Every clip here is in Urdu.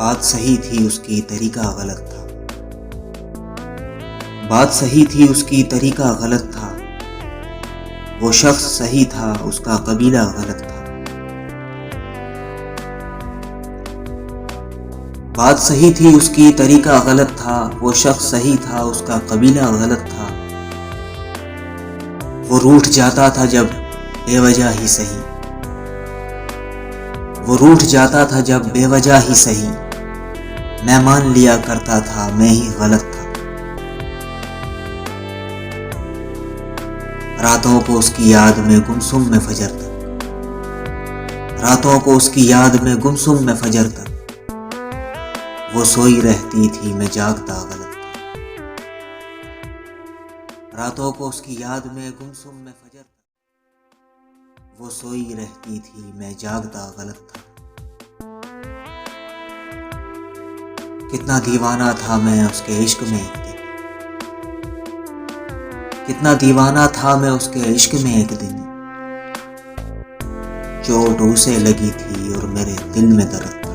بات صحیح تھی اس کی طریقہ غلط تھا، بات صحیح تھی اس کی طریقہ غلط تھا، وہ شخص صحیح تھا اس کا قبیلہ غلط تھا۔ بات صحیح تھی اس کی طریقہ غلط تھا، وہ شخص صحیح تھا اس کا قبیلہ غلط تھا۔ وہ روٹھ جاتا تھا جب بے وجہ ہی صحیح، وہ روٹھ جاتا تھا جب بے وجہ ہی صحیح، میں مان لیا کرتا تھا میں ہی غلط تھا۔ راتوں کو اس کی یاد میں گمسم میں فجر تک، راتوں کو اس کی یاد میں گمسم میں فجر تک، وہ سوئی رہتی تھی میں جاگتا غلط تھا۔ راتوں کو اس کی یاد میں گمسم میں فجر تک، وہ سوئی رہتی تھی میں جاگتا غلط تھا۔ کتنا دیوانہ تھا میں اس کے عشق میں ایک دن، کتنا دیوانہ تھا میں اس کے عشق میں ایک دن، چوٹ اسے لگی تھی اور میرے دل میں درد تھا۔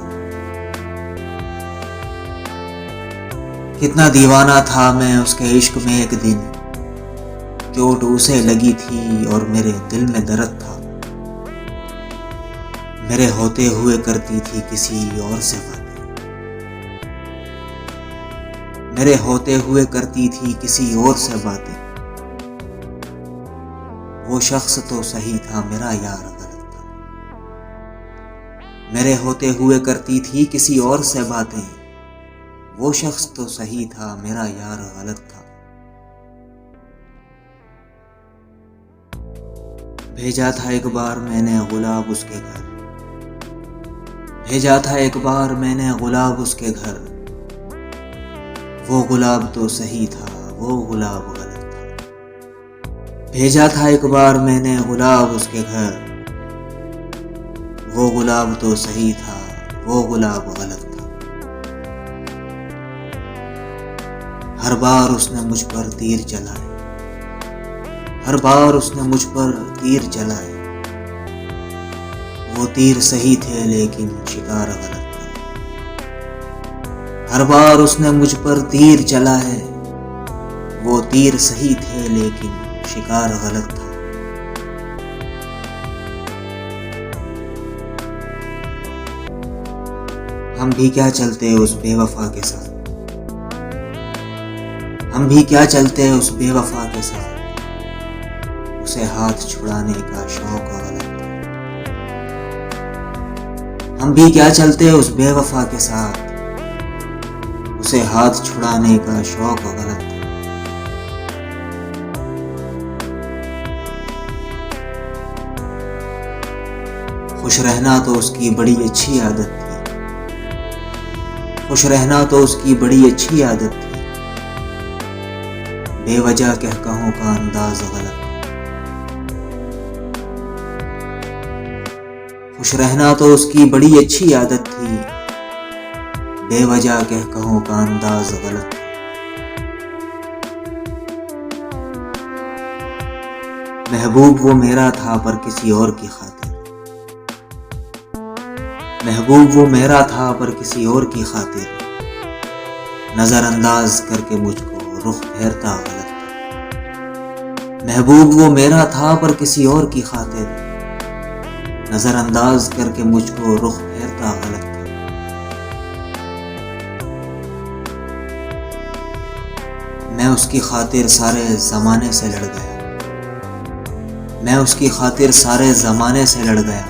کتنا دیوانہ تھا میں اس کے عشق میں ایک دن، چوٹ اسے لگی تھی اور میرے دل میں درد تھا۔ میرے ہوتے ہوئے کرتی تھی کسی اور سے باتیں، میرے ہوتے ہوئے کرتی تھی کسی اور سے باتیں، وہ شخص تو صحیح تھا میرا یار غلط تھا۔ میرے ہوتے ہوئے کرتی تھی کسی اور سے باتیں، وہ شخص تو صحیح تھا میرا یار غلط تھا۔ بھیجا تھا ایک بار میں نے گلاب اس کے گھر، بھیجا تھا ایک بار میں نے گلاب اس کے گھر، وہ گلاب تو صحیح تھا وہ گلاب غلط تھا۔ بھیجا تھا ایک بار میں نے گلاب اس کے گھر، وہ گلاب تو صحیح تھا وہ گلاب غلط تھا۔ ہر بار اس نے مجھ پر تیر چلائے، ہر بار اس نے مجھ پر تیر چلائے، وہ تیر صحیح تھے لیکن شکار غلط تھا۔ ہر بار اس نے مجھ پر تیر چلائے، وہ تیر صحیح تھے لیکن شکار غلط تھا۔ ہم بھی کیا چلتے اس بے وفا کے ساتھ، ہم بھی کیا چلتے اس بے وفا کے ساتھ، اسے ہاتھ چھڑانے کا شوق غلط تھا۔ ہم بھی کیا چلتے اس بے وفا کے ساتھ، اسے ہاتھ چھڑانے کا شوق غلط تھا۔ خوش رہنا تو اس کی بڑی اچھی عادت تھی، خوش رہنا تو اس کی بڑی اچھی عادت تھی، بے وجہ کہوں کا انداز غلط تھا۔ خوش رہنا تو اس کی بڑی اچھی عادت تھی، بے وجہ کہوں کا انداز غلط تھا۔ محبوب وہ میرا تھا پر کسی اور کی خاطر، محبوب وہ میرا تھا پر کسی اور کی خاطر، نظر انداز کر کے مجھ کو رخ پھیرتا غلط تھا۔ محبوب وہ میرا تھا پر کسی اور کی خاطر، نظر انداز کر کے مجھ کو رخ پھیرتا غلط تھا۔ میں اس کی خاطر سارے زمانے سے لڑ گیا، میں اس کی خاطر سارے زمانے سے لڑ گیا،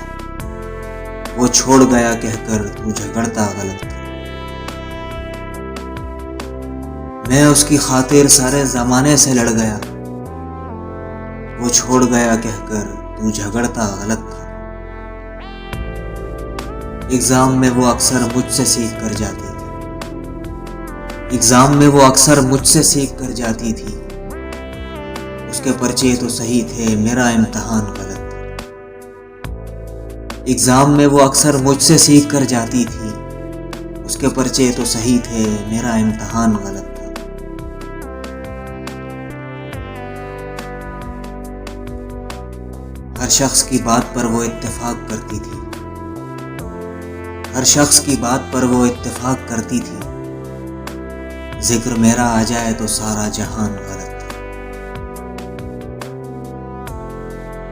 وہ چھوڑ گیا کہہ کر تو جھگڑتا غلط تھا۔ میں اس کی خاطر سارے زمانے سے لڑ گیا، وہ چھوڑ گیا کہہ کر تو جھگڑتا غلط تھا۔ ایگزام میں وہ اکثر مجھ سے سیکھ کر جاتی تھی، ایگزام میں وہ اکثر مجھ سے سیکھ کر جاتی تھی، اس کے پرچے تو صحیح تھے میرا امتحان غلط تھا۔ ایگزام میں وہ اکثر مجھ سے سیکھ کر جاتی تھی، اس کے پرچے تو صحیح تھے میرا امتحان غلط تھا۔ ہر شخص کی بات پر وہ اتفاق کرتی تھی، ہر شخص کی بات پر وہ اتفاق کرتی تھی، ذکر میرا آ جائے تو سارا جہان غلط تھا۔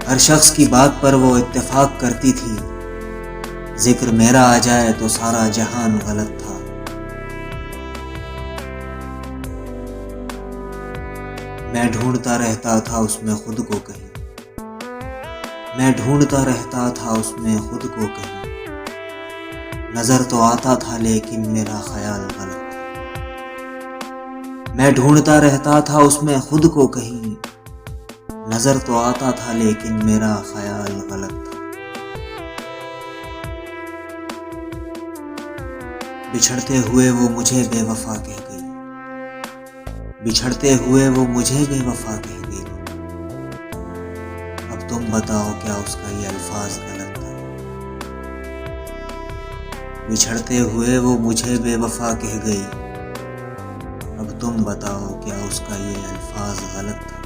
ہر شخص کی بات پر وہ اتفاق کرتی تھی، ذکر میرا آ جائے تو سارا جہان غلط تھا۔ میں ڈھونڈتا رہتا تھا اس میں خود کو کہیں، میں ڈھونڈتا رہتا تھا اس میں خود کو کہیں، نظر تو آتا تھا لیکن میرا خیال غلط تھا۔ میں ڈھونڈتا رہتا تھا اس میں خود کو کہیں، نظر تو آتا تھا لیکن میرا خیال غلط تھا۔ بچھڑتے ہوئے وہ مجھے بے وفا کہہ گئی، بچھڑتے ہوئے وہ مجھے بے وفا کہہ گئی، اب تم بتاؤ کیا اس کا یہ الفاظ غلط تھا؟ بچھڑتے ہوئے وہ مجھے بے وفا کہہ گئی، اب تم بتاؤ کیا اس کا یہ الفاظ غلط تھا؟